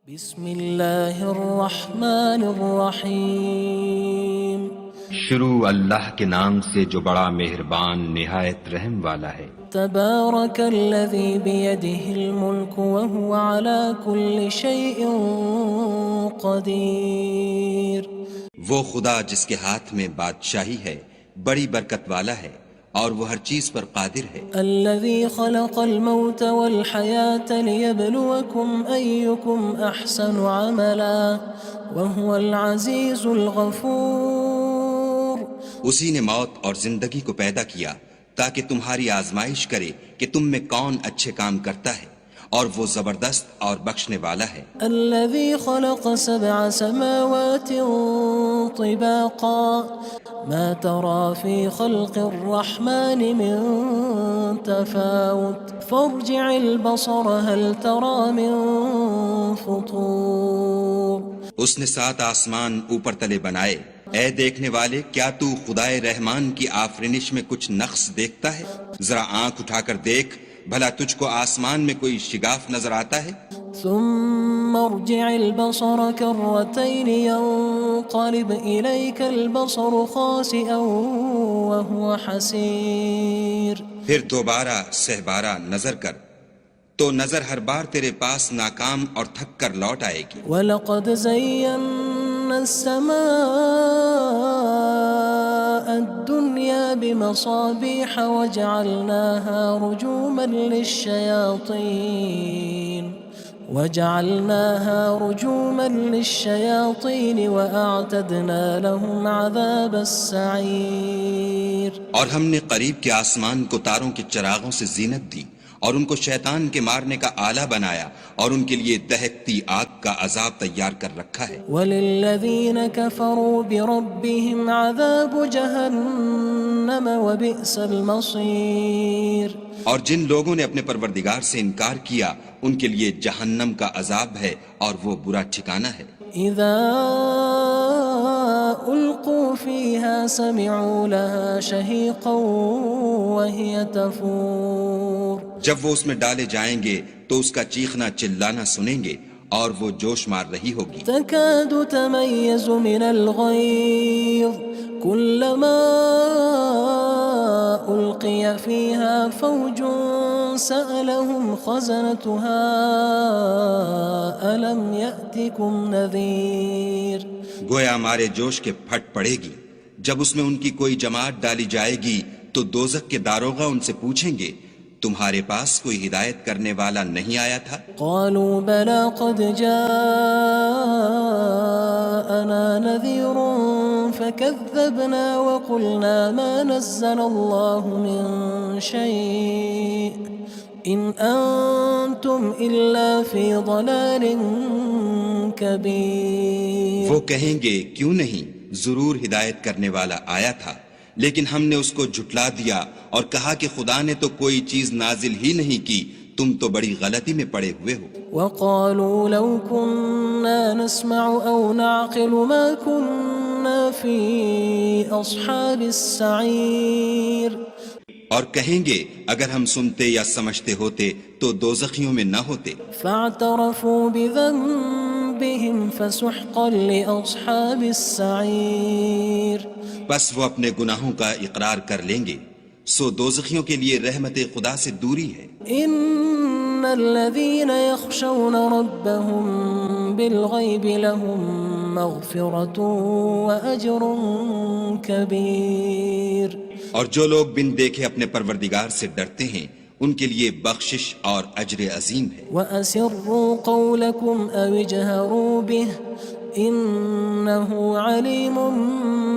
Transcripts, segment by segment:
بسم اللہ الرحمن الرحیم شروع اللہ کے نام سے جو بڑا مہربان نہایت رحم والا ہے۔ تبارک الذی بیدہ الملک وہو علی کل شیء قدیر۔ وہ خدا جس کے ہاتھ میں بادشاہی ہے بڑی برکت والا ہے اور وہ ہر چیز پر قادر ہے۔ الذی خلق الموت والحیاة لیبلوکم ایکم احسن عملا وہو العزیز الغفور۔ اسی نے موت اور زندگی کو پیدا کیا تاکہ تمہاری آزمائش کرے کہ تم میں کون اچھے کام کرتا ہے، اور وہ زبردست اور بخشنے والا ہے۔ الذي خلق 7 سماوات طباقا ما ترى في خلق الرحمن من تفاوت فارجع البصر هل ترى من فطور۔ اس نے 7 آسمان اوپر تلے بنائے، اے دیکھنے والے کیا تو خدائے رحمان کی آفرینش میں کچھ نقص دیکھتا ہے؟ ذرا آنکھ اٹھا کر دیکھ، بھلا تجھ کو آسمان میں کوئی شگاف نظر آتا ہے؟ ثم ارجع البصر كرتين ينقلب إليك البصر خاسئا وهو حسير۔ پھر دوبارہ سہبارہ نظر کر تو نظر ہر بار تیرے پاس ناکام اور تھک کر لوٹ آئے گی۔ وَلَقَدْ زَيَّنَّا السَّمَاءَ الدُّنْيَا بِمَصَابِيحَ وَجَعَلْنَاهَا رُجُومًا لِلشَّيَاطِينِ وَأَعْتَدْنَا لَهُمْ عَذَابَ السَّعِيرِ۔ اور ہم نے قریب کے آسمان کو تاروں کے چراغوں سے زینت دی اور ان کو شیطان کے مارنے کا آلہ بنایا، اور ان کے لیے دہکتی آگ کا عذاب تیار کر رکھا ہے۔ وَلِلَّذِينَ كَفَرُوا بِرَبِّهِمْ عَذَابُ جَهَنَّمَ وَبِئْسَ الْمَصِيرُ۔ اور جن لوگوں نے اپنے پروردگار سے انکار کیا ان کے لیے جہنم کا عذاب ہے اور وہ برا ٹھکانہ ہے۔ اذا القوا فيها سمعوا لها شهيقا وهي تفور۔ جب وہ اس میں ڈالے جائیں گے تو اس کا چیخنا چلانا سنیں گے اور وہ جوش مار رہی ہوگی۔ تكاد تميز من الغيظ كلما ألقي فيها فوج سألهم خزنتها ألم يأتكم نذير۔ گویا ہمارے جوش کے پھٹ پڑے گی جب اس میں ان کی کوئی جماعت ڈالی جائے گی تو دوزخ کے داروغہ ان سے پوچھیں گے تمہارے پاس کوئی ہدایت کرنے والا نہیں آیا تھا؟ قالوا بلى قد جاءنا نذير فكذبنا وقلنا ما نزل الله من شيء إن أنتم إلا في ضلال كبير۔ وہ کہیں گے کیوں نہیں، ضرور ہدایت کرنے والا آیا تھا، لیکن ہم نے اس کو جھٹلا دیا اور کہا کہ خدا نے تو کوئی چیز نازل ہی نہیں کی، تم تو بڑی غلطی میں پڑے ہوئے ہو۔ وقالوا لو كنا نسمع أو نعقل ما كنا في أصحاب السعير۔ اور کہیں گے اگر ہم سنتے یا سمجھتے ہوتے تو دوزخیوں میں نہ ہوتے۔ فاعترفوا بذنبهم فسحقا لأصحاب السعير۔ بس وہ اپنے گناہوں کا اقرار کر لیں گے، سو دوزخیوں کے لیے رحمت خدا سے دوری ہے۔ ان الذين يخشون ربهم بالغيب لهم مغفرة وأجر كبير۔ اور جو لوگ بن دیکھے اپنے پروردگار سے ڈرتے ہیں ان کے لیے بخشش اور اجر عظیم ہے۔ وَأَسِرُّوا قَوْلَكُمْ أَوِ اجْهَرُوا بِهِ إِنَّهُ عَلِيمٌ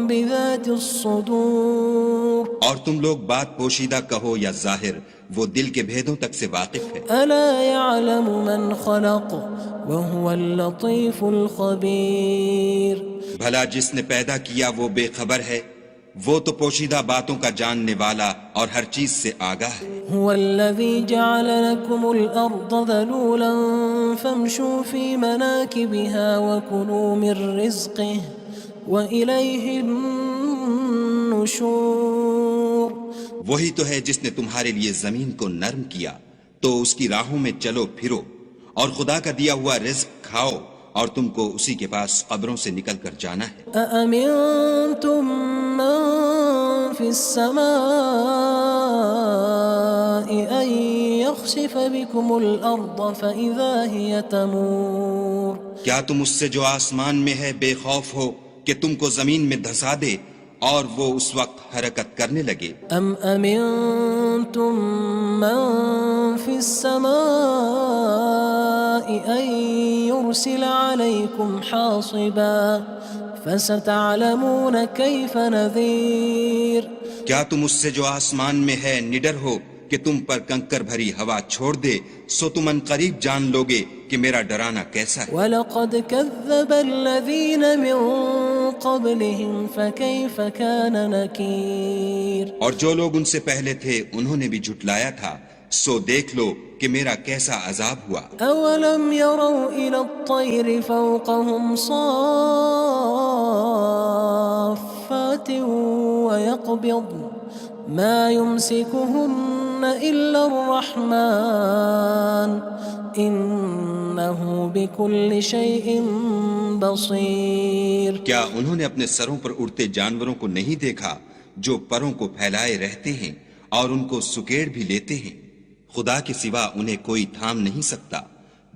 بِذَاتِ الصُّدُورِ۔ اور تم لوگ بات پوشیدہ کہو یا ظاہر، وہ دل کے بھیدوں تک سے واقف ہے۔ أَلَا يَعْلَمُ مَنْ خَلَقَ وَهُوَ اللَّطِيفُ الْخَبِيرُ۔ بھلا جس نے پیدا کیا وہ بے خبر ہے، وہ تو پوشیدہ باتوں کا جاننے والا اور ہر چیز سے آگاہ ہے۔ هو الذي جعل لكم الأرض ذلولا فامشوا في مناكبها وكلوا من رزقه وإليه النشور۔ وہی تو ہے جس نے تمہارے لیے زمین کو نرم کیا تو اس کی راہوں میں چلو پھرو اور خدا کا دیا ہوا رزق کھاؤ اور تم کو اسی کے پاس قبروں سے نکل کر جانا ہے۔ أأمنتم من في السماء أن يخسف بكم الأرض فإذا هي تمور کیا تم اس سے جو آسمان میں ہے بے خوف ہو کہ تم کو زمین میں دھسا دے اور وہ اس وقت حرکت کرنے لگے؟ أم أمنتم من في السماء أن يرسل عليكم حاصبا فستعلمون كيف نذير کیا تم اس سے جو آسمان میں ہے نڈر ہو کہ تم پر کنکر بھری ہوا چھوڑ دے، سو تم ان قریب جان لوگے کہ میرا ڈرانا کیسا ہے۔ وَلَقَدْ كَذَّبَ الَّذِينَ مِن قَبْلِهِمْ فَكَيْفَ كَانَ نَكِيرٌ اور جو لوگ ان سے پہلے تھے انہوں نے بھی جھٹلایا تھا، سو دیکھ لو کہ میرا کیسا عذاب ہوا۔ أَوَلَمْ يَرَوْا إِلَى الطَّيْرِ فَوْقَهُمْ صَافَّاتٍ وَيَقْبِضْنَ مَا يُمْسِكُهُنَّ إِلَّا الرَّحْمَنُ إِنَّهُ بِكُلِّ شَيْءٍ بَصِيرٌ کیا انہوں نے اپنے سروں پر اڑتے جانوروں کو نہیں دیکھا جو پروں کو پھیلائے رہتے ہیں اور ان کو سکیڑ بھی لیتے ہیں؟ خدا کے سوا انہیں کوئی تھام نہیں سکتا،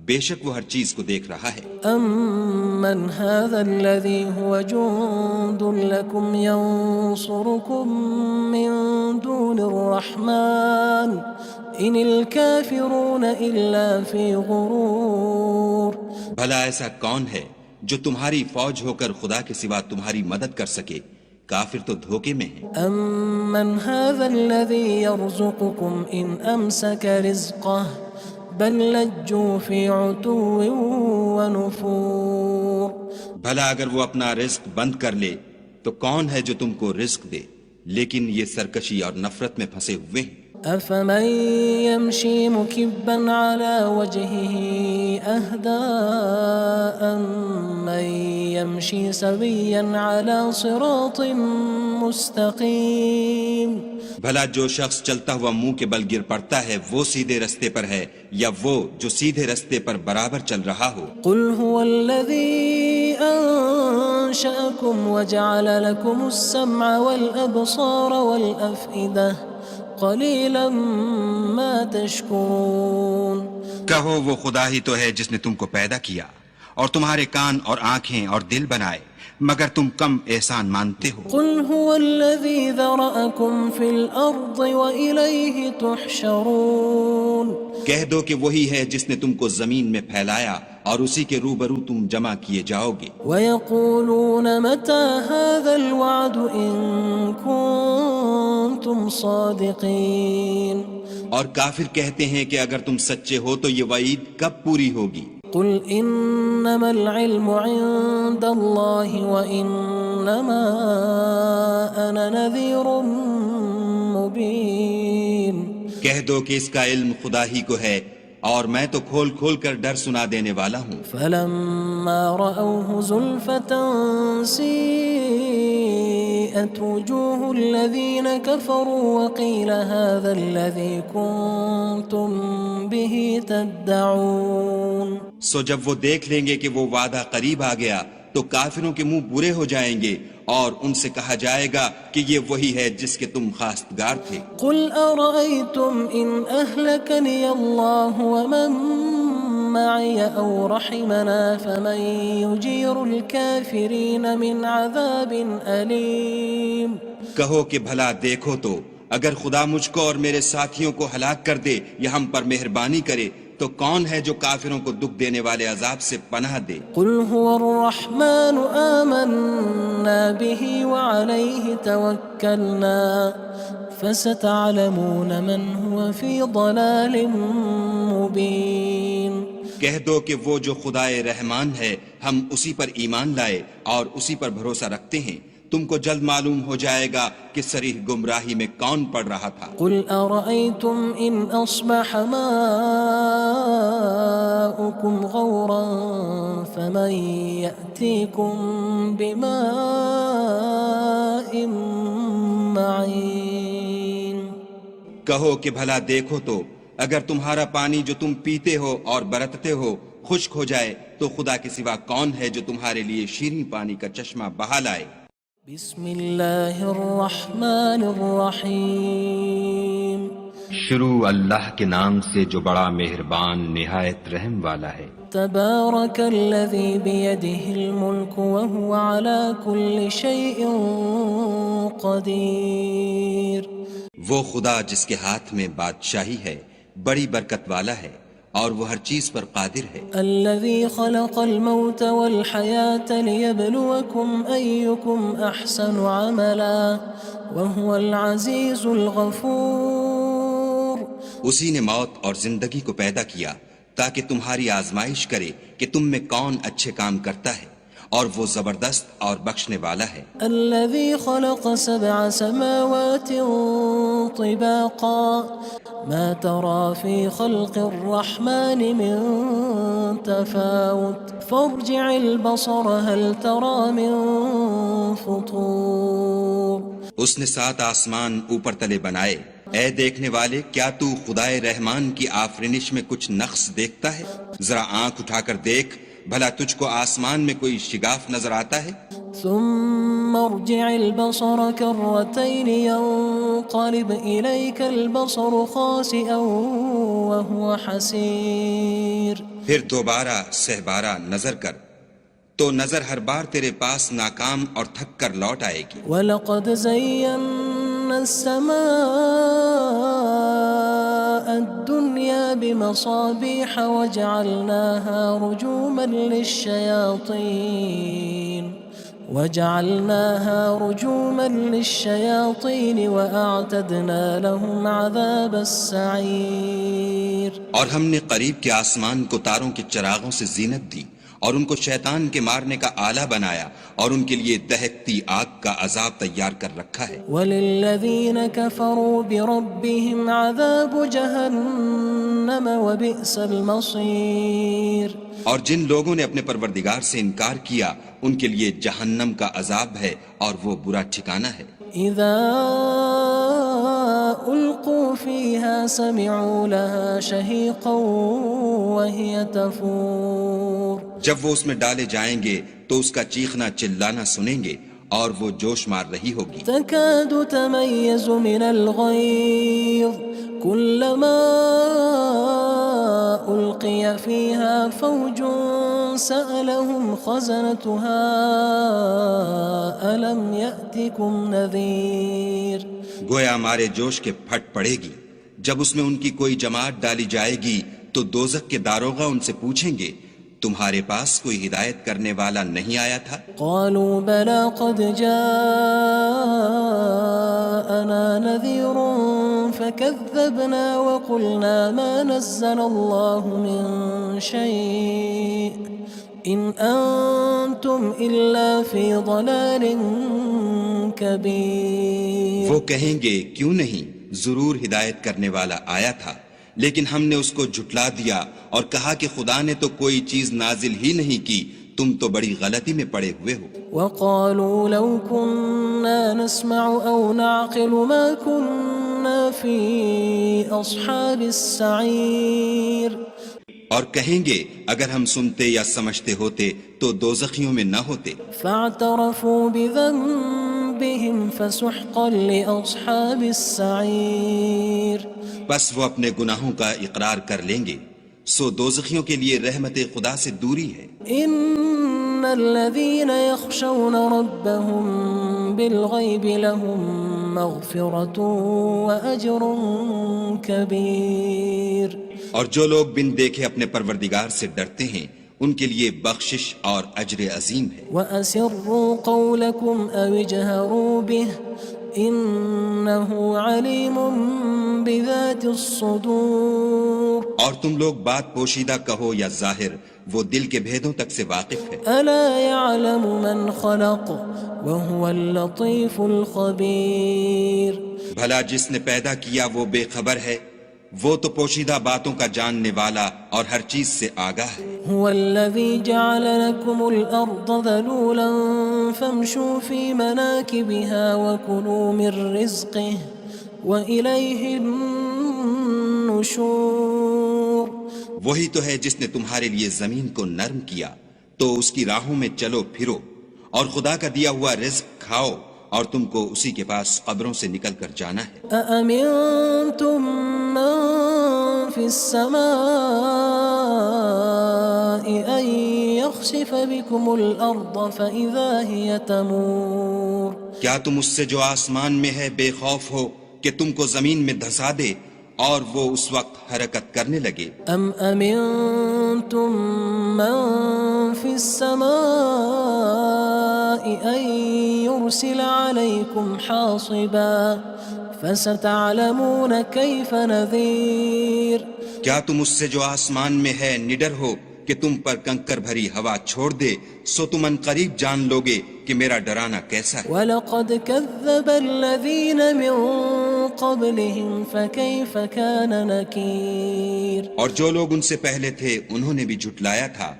بے شک وہ ہر چیز کو دیکھ رہا ہے۔ أَمَّنْ هَذَا الَّذِي هُوَ جُندٌ لَكُمْ يَنصُرُكُم مِّن دُونِ الرَّحْمَنِ إِنِ الْكَافِرُونَ إِلَّا فِي غُرُورٍ بھلا ایسا کون ہے جو تمہاری فوج ہو کر خدا کے سوا تمہاری مدد کر سکے؟ کافر تو دھوکے میں ہیں۔ أَمَّنْ هَذَا الَّذِي يَرْزُقُكُمْ إِنْ أَمْسَكَ رِزْقَهُ بَلْ لَجُّوا فِي عُتُوٍّ وَنُفُورٍ بھلا اگر وہ اپنا رزق بند کر لے تو کون ہے جو تم کو رزق دے؟ لیکن یہ سرکشی اور نفرت میں پھنسے ہوئے ہیں۔ أَفَمَن يَمْشِي مُكِبًّا عَلَى وَجْهِهِ أَهْدَىٰ أَمَّن يَمْشِي سَوِيًّا عَلَى صِرَاطٍ مُّسْتَقِيمٍ بھلا جو شخص چلتا ہوا منہ کے بل گر پڑتا ہے وہ سیدھے رستے پر ہے یا وہ جو سیدھے رستے پر برابر چل رہا ہو؟ قُلْ هُوَ الَّذِي أَنشَأَكُمْ وَجَعَلَ لَكُمُ السَّمْعَ وَالْأَبْصَارَ وَالْأَفْئِدَةَ قَلِيلًا مَا تَشْكُرُونَ کہو وہ خدا ہی تو ہے جس نے تم کو پیدا کیا اور تمہارے کان اور آنکھیں اور دل بنائے، مگر تم کم احسان مانتے ہو۔ قُلْ هُوَ الَّذِي ذَرَأَكُمْ فِي الْأَرْضِ وَإِلَيْهِ تُحْشَرُونَ کہہ دو کہ وہی ہے جس نے تم کو زمین میں پھیلایا اور اسی کے روبرو تم جمع کیے جاؤ گے۔ وَيَقُولُونَ مَتَى هَذَا الْوَعْدُ إِن كُنتُمْ صَادِقِينَ اور کافر کہتے ہیں کہ اگر تم سچے ہو تو یہ وعید کب پوری ہوگی؟ قُلْ إِنَّمَا الْعِلْمُ عِندَ اللَّهِ وَإِنَّمَا أَنَا نَذِيرٌ مُّبِينٌ کہہ دو کہ اس کا علم خدا ہی کو ہے اور میں تو کھول کھول کر ڈر سنا دینے والا ہوں۔ فَلَمَّا رَأَوْهُ زُلْفَةً سِيئَتْ وُجُوهُ الَّذِينَ كَفَرُوا وَقِيلَ هَذَا الَّذِي كُنتُم بِهِ تَدَّعُونَ سو جب وہ دیکھ لیں گے کہ وہ وعدہ قریب آ گیا تو کافروں کے منہ برے ہو جائیں گے اور ان سے کہا جائے گا کہ یہ وہی ہے جس کے تم خواستگار تھے۔ قُلْ أَرَأَيْتُمْ إِنْ أَهْلَكَنِيَ اللَّهُ وَمَن مَّعِيَ أَوْ رَحِمَنَا فَمَن يُجِيرُ الْكَافِرِينَ مِنْ عَذَابٍ أَلِيمٍ کہو کہ بھلا دیکھو تو اگر خدا مجھ کو اور میرے ساتھیوں کو ہلاک کر دے یا ہم پر مہربانی کرے تو کون ہے جو کافروں کو دکھ دینے والے عذاب سے پناہ دے؟ قُلْ هُوَ الرَّحْمَنُ آمَنَّا بِهِ وَعَلَيْهِ تَوَكَّلْنَا فَسَتَعْلَمُونَ مَنْ هُوَ فِي ضَلَالٍ مُّبِينٍ کہہ دو کہ وہ جو خدائے رحمان ہے ہم اسی پر ایمان لائے اور اسی پر بھروسہ رکھتے ہیں، تم کو جلد معلوم ہو جائے گا کہ صریح گمراہی میں کون پڑ رہا تھا۔ قُلْ أَرَأَيْتُمْ إِنْ أَصْبَحَ مَاؤُكُمْ غَوْرًا فَمَن يَأْتِيكُم بِمَاءٍ مَّعِينٍ کہو کہ بھلا دیکھو تو اگر تمہارا پانی جو تم پیتے ہو اور برتتے ہو خشک ہو جائے تو خدا کے سوا کون ہے جو تمہارے لیے شیریں پانی کا چشمہ بہا لائے؟ بسم اللہ الرحمن الرحیم شروع اللہ کے نام سے جو بڑا مہربان نہایت رحم والا ہے۔ تبارک الذی بیدہ الملک وہو علی کل شیء قدیر۔ وہ خدا جس کے ہاتھ میں بادشاہی ہے بڑی برکت والا ہے اور وہ ہر چیز پر قادر ہے۔ الذي خلق الموت والحياة ليبلوكم أيكم أحسن عملا وهو العزيز الغفور۔ اسی نے موت اور زندگی کو پیدا کیا تاکہ تمہاری آزمائش کرے کہ تم میں کون اچھے کام کرتا ہے، اور وہ زبردست اور بخشنے والا ہے۔ الذي خلق 7 سماوات طباقا ما ترى في خلق الرحمن من تفاوت فارجع البصر هل ترى من فطور۔ اس نے 7 آسمان اوپر تلے بنائے، اے دیکھنے والے کیا تو خدائے رحمان کی آفرینش میں کچھ نقص دیکھتا ہے؟ ذرا آنکھ اٹھا کر دیکھ، بھلا تجھ کو آسمان میں کوئی شگاف نظر آتا ہے؟ ثم ارجع البصر كرتين ينقلب إليك البصر خاسئا وهو حسير۔ پھر دوبارہ سہبارہ نظر کر تو نظر ہر بار تیرے پاس ناکام اور تھک کر لوٹ آئے گی۔ وَلَقَدْ زَيَّنَّا السَّمَاءَ الدُّنْيَا بِمَصَابِيحَ وَجَعَلْنَاهَا رُجُومًا لِلشَّيَاطِينِ وَأَعْتَدْنَا لَهُمْ عَذَابَ السَّعِيرِ۔ اور ہم نے قریب کے آسمان کو تاروں کے چراغوں سے زینت دی اور ان کو شیطان کے مارنے کا آلہ بنایا اور ان کے لیے دہکتی آگ کا عذاب تیار کر رکھا ہے۔ وَلِلَّذِينَ كَفَرُوا بِرَبِّهِمْ عَذَابُ جَهَنَّمَ وَبِئْسَ الْمَصِيرُ۔ اور جن لوگوں نے اپنے پروردگار سے انکار کیا ان کے لیے جہنم کا عذاب ہے اور وہ برا ٹھکانہ ہے۔ اذا القوا فيها سمعوا لها شهيقا وهي تفور۔ جب وہ اس میں ڈالے جائیں گے تو اس کا چیخنا چلانا سنیں گے اور وہ جوش مار رہی ہوگی۔ تكاد تميز من الغيظ كلما ألقي فيها فوج سألهم خزنتها ألم يأتكم نذير۔ گویا مارے جوش کے پھٹ پڑے گی، جب اس میں ان کی کوئی جماعت ڈالی جائے گی تو دوزخ کے داروغہ ان سے پوچھیں گے تمہارے پاس کوئی ہدایت کرنے والا نہیں آیا تھا؟ قالوا بلى قد جاءنا نذير فكذبنا وقلنا ما نزل الله من شيء إن أنتم إلا في ضلال كبير۔ وہ کہیں گے کیوں نہیں، ضرور ہدایت کرنے والا آیا تھا، لیکن ہم نے اس کو جھٹلا دیا اور کہا کہ خدا نے تو کوئی چیز نازل ہی نہیں کی، تم تو بڑی غلطی میں پڑے ہوئے ہو۔ وقالوا لو كنا نسمع أو نعقل ما كنا في أصحاب السعير۔ اور کہیں گے اگر ہم سنتے یا سمجھتے ہوتے تو دوزخیوں میں نہ ہوتے۔ فاعترفوا بذنبهم فسحقا لأصحاب السعير۔ بس وہ اپنے گناہوں کا اقرار کر لیں گے، سو دوزخیوں کے لیے رحمت خدا سے دوری ہے۔ ان الذين يخشون ربهم بالغيب لهم مغفرة وأجر كبير۔ اور جو لوگ بن دیکھے اپنے پروردگار سے ڈرتے ہیں ان کے لیے بخشش اور اجر عظیم ہے۔ وَأَسِرُّوا قَوْلَكُمْ أَوِ اجْهَرُوا بِهِ إِنَّهُ عَلِيمٌ بِذَاتِ الصُّدُورِ۔ اور تم لوگ بات پوشیدہ کہو یا ظاہر، وہ دل کے بھیدوں تک سے واقف ہے۔ أَلَا يَعْلَمُ مَنْ خَلَقَ وَهُوَ اللَّطِيفُ الْخَبِيرُ۔ بھلا جس نے پیدا کیا وہ بے خبر ہے، وہ تو پوشیدہ باتوں کا جاننے والا اور ہر چیز سے آگاہ ہے۔ هو الذي جعل لكم الأرض ذلولا فامشوا في مناكبها وكلوا من رزقه وإليه النشور۔ النشور وہی تو ہے جس نے تمہارے لیے زمین کو نرم کیا تو اس کی راہوں میں چلو پھرو، اور خدا کا دیا ہوا رزق کھاؤ، اور تم کو اسی کے پاس قبروں سے نکل کر جانا ہے۔ أأمنتم من في السماء أن يخسف بكم الأرض فإذا هي تمور کیا تم اس سے جو آسمان میں ہے بے خوف ہو کہ تم کو زمین میں دھسا دے اور وہ اس وقت حرکت کرنے لگے؟ أم أمنتم من في السماء أن يرسل عليكم حاصبا فستعلمون كيف نذير کیا تم اس سے جو آسمان میں ہے نڈر ہو کہ تم پر کنکر بھری ہوا چھوڑ دے، سو تم ان قریب جان لوگے کہ میرا ڈرانا کیسا ہے۔ وَلَقَدْ كَذَّبَ الَّذِينَ مِن قَبْلِهِمْ فَكَيْفَ كَانَ نَكِيرٌ اور جو لوگ ان سے پہلے تھے انہوں نے بھی جھٹلایا تھا،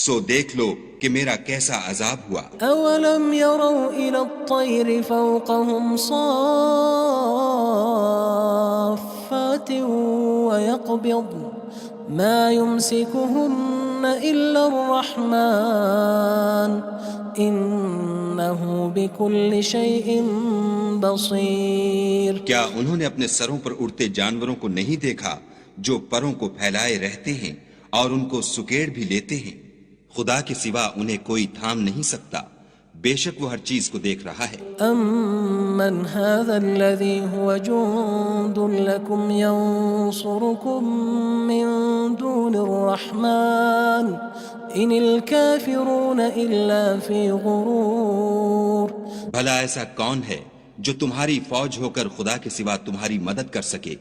سو دیکھ لو کہ میرا کیسا عذاب ہوا۔ أَوَلَمْ يَرَوْا إِلَى الطَّيْرِ فَوْقَهُمْ صَافَّاتٍ وَيَقْبِضْنَ مَا يُمْسِكُهُنَّ إِلَّا الرَّحْمَنُ إِنَّهُ بِكُلِّ شَيْءٍ بَصِيرٌ کیا انہوں نے اپنے سروں پر اڑتے جانوروں کو نہیں دیکھا جو پروں کو پھیلائے رہتے ہیں اور ان کو سکیڑ بھی لیتے ہیں؟ خدا کے سوا انہیں کوئی تھام نہیں سکتا، بے شک وہ ہر چیز کو دیکھ رہا ہے۔ أَمَّنْ هَذَا الَّذِي هُوَ جُندٌ لَكُمْ يَنصُرُكُم مِّن دُونِ الرَّحْمَنِ إِنِ الْكَافِرُونَ إِلَّا فِي غُرُورٍ بھلا ایسا کون ہے جو تمہاری فوج ہو کر خدا کے سوا تمہاری مدد کر سکے؟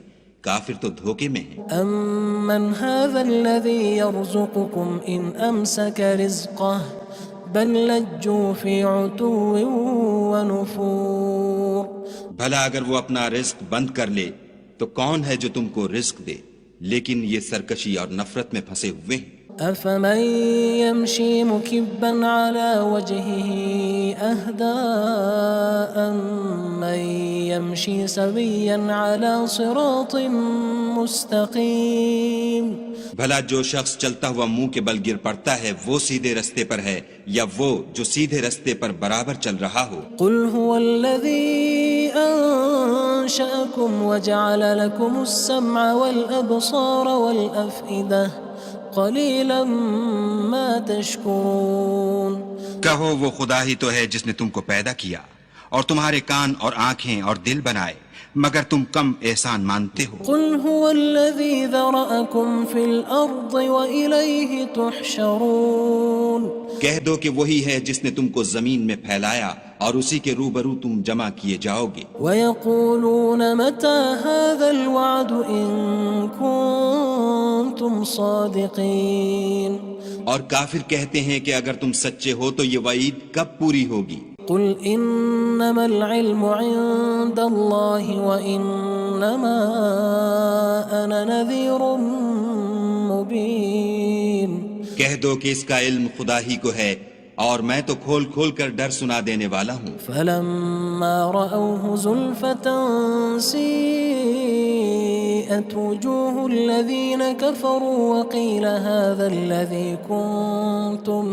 کافر تو دھوکے میں ہیں۔ أَمَّنْ هَذَا الَّذِي يَرْزُقُكُمْ إِنْ أَمْسَكَ رِزْقَهُ بَلْ لَجُّوا فِي عُتُوٍّ وَنُفُورٍ بھلا اگر وہ اپنا رزق بند کر لے تو کون ہے جو تم کو رزق دے؟ لیکن یہ سرکشی اور نفرت میں پھنسے ہوئے ہیں۔ أَفَمَن يَمْشِي مُكِبًّا عَلَى وَجْهِهِ أَهْدَىٰ أَمَّن يَمْشِي سَوِيًّا عَلَى صِرَاطٍ مُّسْتَقِيمٍ بھلا جو شخص چلتا ہوا منہ کے بل گر پڑتا ہے وہ سیدھے رستے پر ہے یا وہ جو سیدھے رستے پر برابر چل رہا ہو؟ قُلْ هُوَ الَّذِي أَنشَأَكُمْ وَجَعَلَ لَكُمُ السَّمْعَ وَالْأَبْصَارَ وَالْأَفْئِدَةَ قَلِيلًا مَا تَشْكُرُونَ کہو وہ خدا ہی تو ہے جس نے تم کو پیدا کیا اور تمہارے کان اور آنکھیں اور دل بنائے، مگر تم کم احسان مانتے ہو۔ قُلْ هُوَ الَّذِي ذَرَأَكُمْ فِي الْأَرْضِ وَإِلَيْهِ تُحْشَرُونَ کہہ دو کہ وہی ہے جس نے تم کو زمین میں پھیلایا اور اسی کے روبرو تم جمع کیے جاؤ گے۔ وَيَقُولُونَ مَتَى هَذَا الْوَعْدُ إِن كُنتُمْ صَادِقِينَ اور کافر کہتے ہیں کہ اگر تم سچے ہو تو یہ وعید کب پوری ہوگی؟ قُلْ إِنَّمَا الْعِلْمُ عِندَ اللَّهِ وَإِنَّمَا أَنَا نَذِيرٌ مُّبِينٌ کہہ دو کہ اس کا علم خدا ہی کو ہے اور میں تو کھول کھول کر ڈر سنا دینے والا ہوں۔ فَلَمَّا رَأَوْهُ زُلْفَةً سِيئَتْ وُجُوهُ الَّذِينَ كَفَرُوا وَقِيلَ هَذَا الَّذِي كُنتُم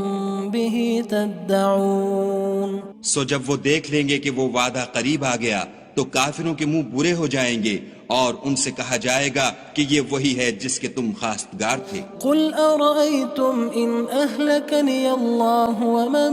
بِهِ تَدَّعُونَ سو جب وہ دیکھ لیں گے کہ وہ وعدہ قریب آ گیا تو کافروں کے منہ برے ہو جائیں گے اور ان سے کہا جائے گا کہ یہ وہی ہے جس کے تم خواستگار تھے۔ قُلْ أَرَأَيْتُمْ إِنْ أَهْلَكَنِيَ اللَّهُ وَمَن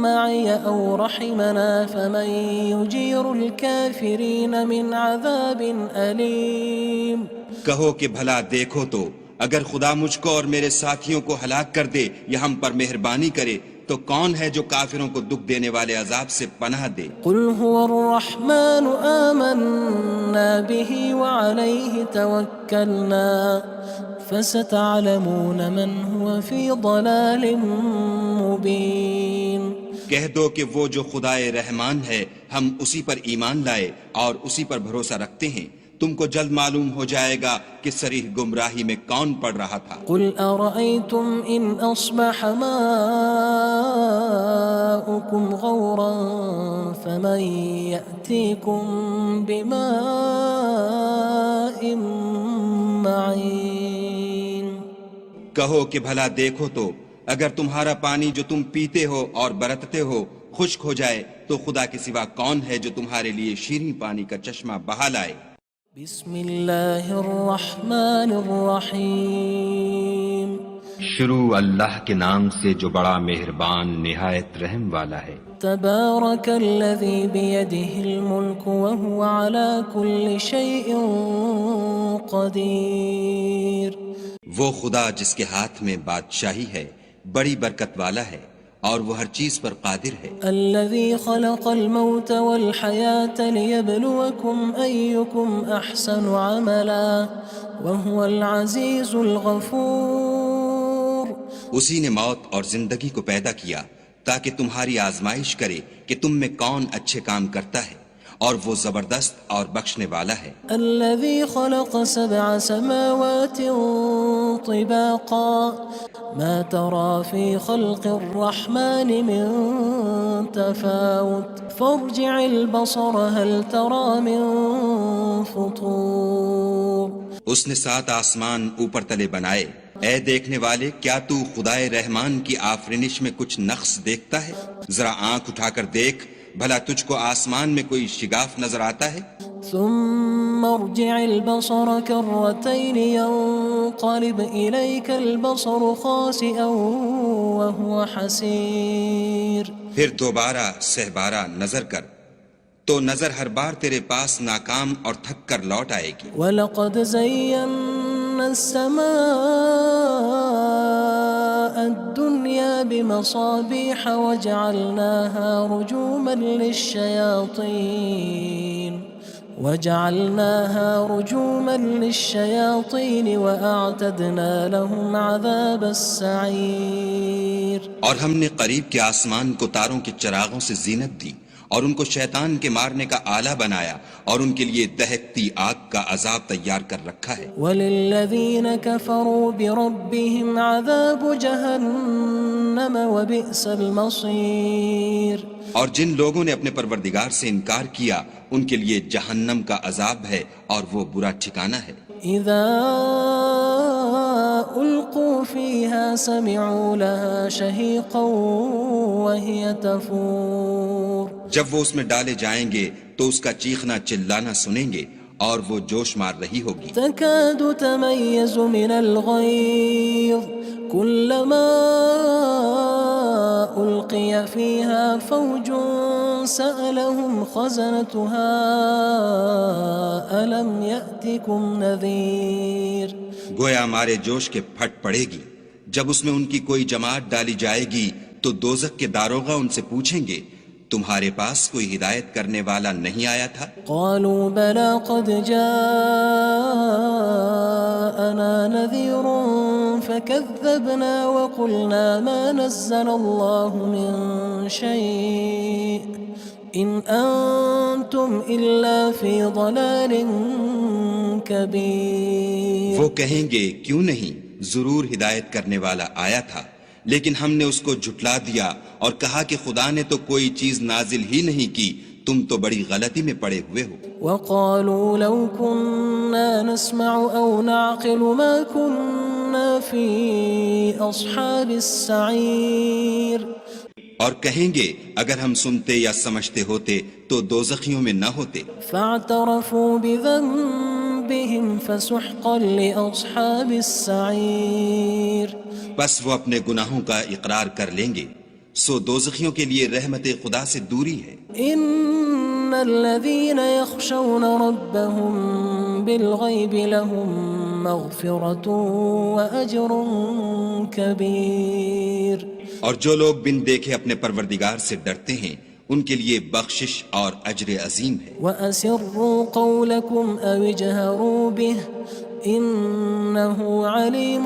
مَّعِيَ أَوْ رَحِمَنَا فَمَن يُجِيرُ الْكَافِرِينَ مِنْ عَذَابٍ أَلِيمٍ کہو کہ بھلا دیکھو تو اگر خدا مجھ کو اور میرے ساتھیوں کو ہلاک کر دے یا ہم پر مہربانی کرے تو کون ہے جو کافروں کو دکھ دینے والے عذاب سے پناہ دے؟ قُلْ هُوَ الرَّحْمَنُ آمَنَّا بِهِ وَعَلَيْهِ تَوَكَّلْنَا فَسَتَعْلَمُونَ مَنْ هُوَ فِي ضَلَالٍ مُّبِينٍ کہہ دو کہ وہ جو خدائے رحمان ہے ہم اسی پر ایمان لائے اور اسی پر بھروسہ رکھتے ہیں، تم کو جلد معلوم ہو جائے گا کہ صریح گمراہی میں کون پڑ رہا تھا۔ قُلْ أَرَأَيْتُمْ إِنْ أَصْبَحَ مَاؤُكُمْ غَوْرًا فَمَن يَأْتِيكُم بِمَاءٍ معين کہو کہ بھلا دیکھو تو اگر تمہارا پانی جو تم پیتے ہو اور برتتے ہو خشک ہو جائے تو خدا کے سوا کون ہے جو تمہارے لیے شیریں پانی کا چشمہ بہا لائے؟ بسم اللہ الرحمن الرحیم شروع اللہ کے نام سے جو بڑا مہربان نہایت رحم والا ہے۔ تبارک الذی بیدہ الملک وہو علی کل شیء قدیر، وہ خدا جس کے ہاتھ میں بادشاہی ہے بڑی برکت والا ہے اور وہ ہر چیز پر قادر ہے۔ الذي خلق الموت والحياة ليبلوكم أيكم أحسن عملا وهو العزيز الغفور، اسی نے موت اور زندگی کو پیدا کیا تاکہ تمہاری آزمائش کرے کہ تم میں کون اچھے کام کرتا ہے، اور وہ زبردست اور بخشنے والا ہے۔ الذي خلق 7 سماوات طباقا ما ترى في خلق الرحمن من تفاوت فارجع البصر هل ترى من فطور۔ اس نے 7 آسمان اوپر تلے بنائے، اے دیکھنے والے کیا تو خدائے رحمان کی آفرینش میں کچھ نقص دیکھتا ہے؟ ذرا آنکھ اٹھا کر دیکھ بھلا تجھ کو آسمان میں کوئی شگاف نظر آتا ہے؟ ثم ارجع البصر كرتين ينقلب إليك البصر خاسئا وهو حسير، پھر دوبارہ سہبارہ نظر کر تو نظر ہر بار تیرے پاس ناکام اور تھک کر لوٹ آئے گی۔ وَلَقَدْ زَيَّنَّا السَّمَاءَ الدُّنْيَا بِمَصَابِيحَ وَجَعَلْنَاهَا رُجُومًا لِلشَّيَاطِينِ وَأَعْتَدْنَا لَهُمْ عَذَابَ السَّعِيرِ، اور ہم نے قریب کے آسمان کو تاروں کے چراغوں سے زینت دی اور ان کو شیطان کے مارنے کا آلہ بنایا اور ان کے لیے دہکتی آگ کا عذاب تیار کر رکھا ہے۔ وَلِلَّذِينَ كَفَرُوا بِرَبِّهِمْ عَذَابُ جَهَنَّمَ وَبِئْسَ الْمَصِيرُ، اور جن لوگوں نے اپنے پروردگار سے انکار کیا ان کے لیے جہنم کا عذاب ہے اور وہ برا ٹھکانہ ہے۔ اذا القوا فيها سمعوا لها شهيقا وهي تفور، جب وہ اس میں ڈالے جائیں گے تو اس کا چیخنا چلانا سنیں گے اور وہ جوش مار رہی ہوگی۔ تكاد تميز من الغيظ كلما ألقي فيها فوج سألهم خزنتها ألم يأتكم نذير، گویا مارے جوش کے پھٹ پڑے گی جب اس میں ان کی کوئی جماعت ڈالی جائے گی تو دوزخ کے داروغہ ان سے پوچھیں گے تمہارے پاس کوئی ہدایت کرنے والا نہیں آیا تھا؟ قالوا بلى قد جاءنا نذير فكذبنا وقلنا ما نزل الله من شيء إن أنتم إلا في ضلال كبير۔ وہ کہیں گے کیوں نہیں، ضرور ہدایت کرنے والا آیا تھا، لیکن ہم نے اس کو جھٹلا دیا اور کہا کہ خدا نے تو کوئی چیز نازل ہی نہیں کی، تم تو بڑی غلطی میں پڑے ہوئے ہو۔ وقالوا لو كنا نسمع أو نعقل ما كنا في أصحاب السعير، اور کہیں گے اگر ہم سنتے یا سمجھتے ہوتے تو دوزخیوں میں نہ ہوتے۔ فاعترفوا بذنبهم فسحقا لأصحاب السعير، بس وہ اپنے گناہوں کا اقرار کر لیں گے، سو دوزخیوں کے لیے رحمت خدا سے دوری ہے۔ ان الذين يخشون ربهم بالغيب لهم مغفرة وأجر كبير، اور جو لوگ بن دیکھے اپنے پروردگار سے ڈرتے ہیں ان کے لیے بخشش اور اجر عظیم ہے۔ وأسروا قولكم أو اجهروا به إنه عليم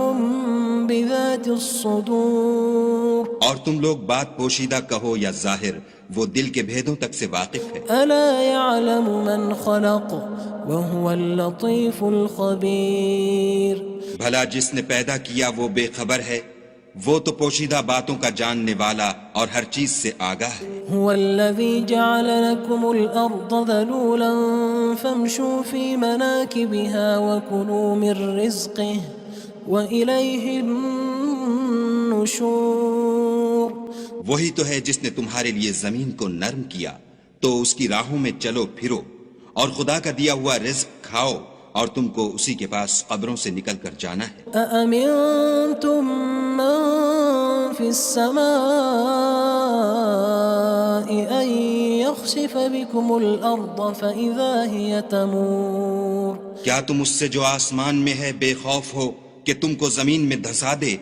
بذات الصدور، اور تم لوگ بات پوشیدہ کہو یا ظاہر، وہ دل کے بھیدوں تک سے واقف ہے۔ ألا يعلم من خلق وهو اللطيف الخبير، بھلا جس نے پیدا کیا وہ بے خبر ہے، وہ تو پوشیدہ باتوں کا جاننے والا اور ہر چیز سے آگاہ ہے۔ هو الذي جعل لكم الأرض ذلولا فامشوا في مناكبها وكلوا من رزقه وإليه النشور. وہی تو ہے جس نے تمہارے لیے زمین کو نرم کیا تو اس کی راہوں میں چلو پھرو اور خدا کا دیا ہوا رزق کھاؤ اور تم کو اسی کے پاس قبروں سے نکل کر جانا ہے. أأمنتم من في السماء أن يخسف بكم الأرض فإذا هي تمور. کیا تم اس سے جو آسمان میں ہے بے خوف ہو کہ تم کو زمین میں دھسا دے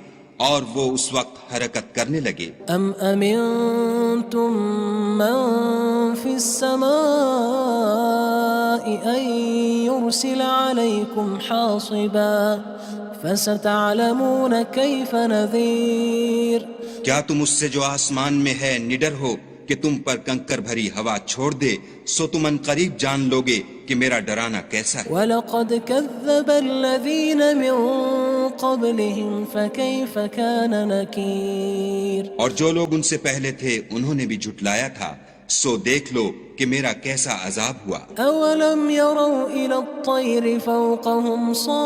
اور وہ اس وقت حرکت کرنے لگے؟ ام امنتم من في السماء ان يرسل عليكم حاصبا فستعلمون كيف نذير. کیا تم اس سے جو آسمان میں ہے نڈر ہو کہ تم پر کنکر بھری ہوا چھوڑ دے سو تم ان قریب جان لوگے کہ میرا ڈرانا کیسا ہے. وَلَقَدْ كَذَّبَ الَّذِينَ مِن قَبْلِهِمْ فَكَيْفَ كَانَ نَكِيرٌ. اور جو لوگ ان سے پہلے تھے انہوں نے بھی جھٹلایا تھا سو دیکھ لو کہ میرا کیسا عذاب ہوا. أَوَلَمْ يَرَوْا إِلَى الطَّيْرِ فَوْقَهُمْ صَافَّاتٍ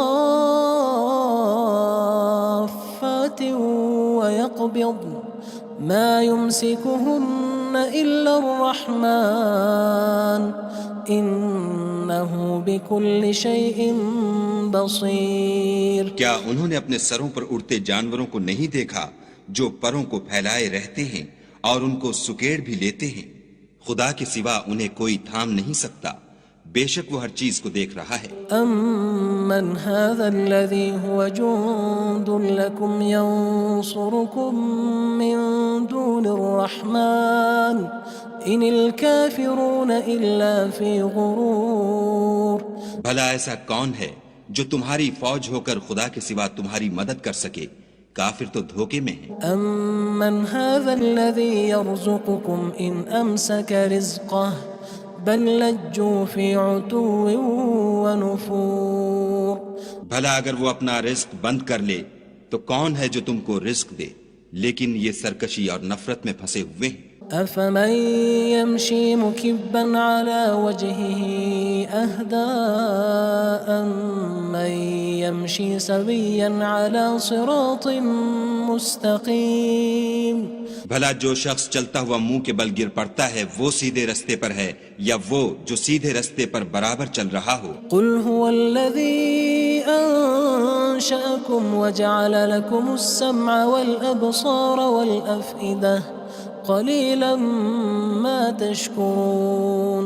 وَيَقْبِضْنَ مَا يُمْسِكُهُنَّ إِلَّا الرَّحْمَنُ إِنَّهُ بِكُلِّ شَيْءٍ بَصِيرٌ. کیا انہوں نے اپنے سروں پر اڑتے جانوروں کو نہیں دیکھا جو پروں کو پھیلائے رہتے ہیں اور ان کو سکیڑ بھی لیتے ہیں؟ خدا کے سوا انہیں کوئی تھام نہیں سکتا، بے شک وہ ہر چیز کو دیکھ رہا ہے. أَمَّنْ هَذَا الَّذِي هُوَ جُندٌ لَكُمْ يَنصُرُكُم مِّن دُونِ الرَّحْمَنِ إِنِ الْكَافِرُونَ إِلَّا فِي غُرُورٍ. بھلا ایسا کون ہے جو تمہاری فوج ہو کر خدا کے سوا تمہاری مدد کر سکے؟ کافر تو دھوکے میں ہیں. أَمَّنْ هَذَا الَّذِي يَرْزُقُكُمْ إِنْ أَمْسَكَ رِزْقَهُ بَلْ لَجُّوا فِي عُتُوٍّ وَنُفُورٍ. بھلا اگر وہ اپنا رزق بند کر لے تو کون ہے جو تم کو رزق دے؟ لیکن یہ سرکشی اور نفرت میں پھنسے ہوئے ہیں. أَفَمَن يَمْشِي مُكِبًّا عَلَى وَجْهِهِ أَهْدَىٰ أَمَّن يَمْشِي سَوِيًّا عَلَى صِرَاطٍ مُّسْتَقِيمٍ. بھلا جو شخص چلتا ہوا منہ کے بل گر پڑتا ہے وہ سیدھے رستے پر ہے یا وہ جو سیدھے رستے پر برابر چل رہا ہو؟ قُلْ هُوَ الَّذِي أَنشَأَكُمْ وَجَعَلَ لَكُمُ السَّمْعَ وَالْأَبْصَارَ وَالْأَفْئِدَةَ قَلِيلًا مَا تَشْكُرُونَ.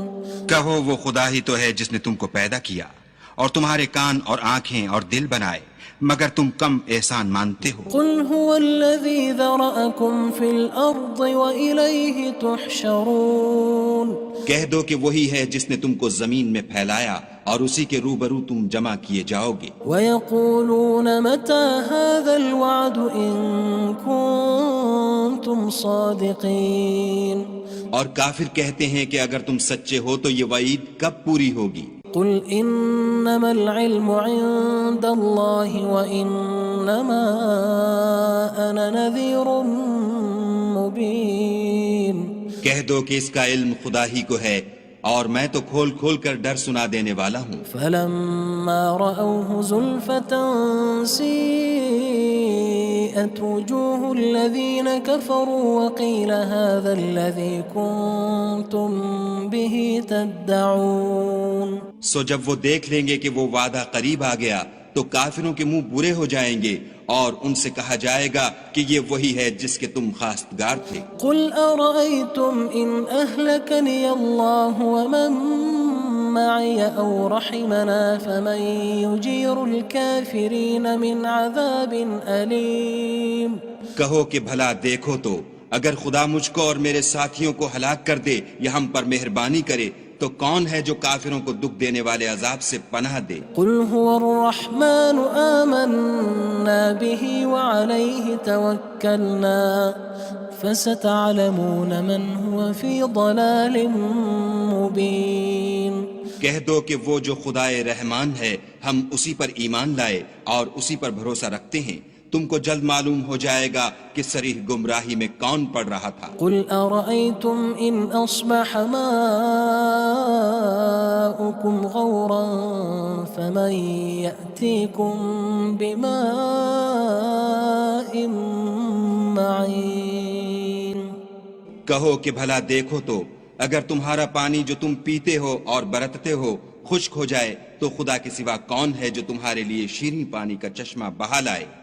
کہو وہ خدا ہی تو ہے جس نے تم کو پیدا کیا اور تمہارے کان اور آنکھیں اور دل بنائے، مگر تم کم احسان مانتے ہو. قُلْ هُوَ الَّذِي ذَرَأَكُمْ فِي الْأَرْضِ وَإِلَيْهِ تُحْشَرُونَ. کہہ دو کہ وہی ہے جس نے تم کو زمین میں پھیلایا اور اسی کے روبرو تم جمع کیے جاؤ گے. وَيَقُولُونَ مَتَى هَذَا الْوَعْدُ إِن كُنتُمْ صَادِقِينَ. اور کافر کہتے ہیں کہ اگر تم سچے ہو تو یہ وعید کب پوری ہوگی؟ قُلْ إِنَّمَا الْعِلْمُ عِندَ اللَّهِ وَإِنَّمَا أَنَا نَذِيرٌ مُّبِينٌ. کہہ دو کہ اس کا علم خدا ہی کو ہے اور میں تو کھول کھول کر ڈر سنا دینے والا ہوں. فَلَمَّا رَأَوْهُ زُلْفَةً سِيئَتْ وُجُوهُ الَّذِينَ كَفَرُوا وَقِيلَ هَذَا الَّذِي كُنتُم بِهِ تَدَّعُونَ. سو جب وہ دیکھ لیں گے کہ وہ وعدہ قریب آ گیا تو کافروں کے منہ برے ہو جائیں گے اور ان سے کہا جائے گا کہ یہ وہی ہے جس کے تم خواستگار تھے. قُلْ أَرَأَيْتُمْ إِنْ أَهْلَكَنِيَ اللَّهُ وَمَن مَّعِيَ أَوْ رَحِمَنَا فَمَن يُجِيرُ الْكَافِرِينَ مِنْ عَذَابٍ أَلِيمٍ. کہو کہ بھلا دیکھو تو اگر خدا مجھ کو اور میرے ساتھیوں کو ہلاک کر دے یا ہم پر مہربانی کرے تو کون ہے جو کافروں کو دکھ دینے والے عذاب سے پناہ دے؟ قُلْ هُوَ الرَّحْمَنُ آمَنَّا بِهِ وَعَلَيْهِ تَوَكَّلْنَا فَسَتَعْلَمُونَ مَنْ هُوَ فِي ضَلَالٍ مُّبِينٍ. کہہ دو کہ وہ جو خدائے رحمان ہے ہم اسی پر ایمان لائے اور اسی پر بھروسہ رکھتے ہیں، تم کو جلد معلوم ہو جائے گا کہ صریح گمراہی میں کون پڑ رہا تھا۔ قل أرأيتم إن أصبح ماؤكم غورا فمن يأتيكم بماء معين۔ کہو کہ بھلا دیکھو تو اگر تمہارا پانی جو تم پیتے ہو اور برتتے ہو خشک ہو جائے تو خدا کے سوا کون ہے جو تمہارے لیے شیریں پانی کا چشمہ بہا لائے۔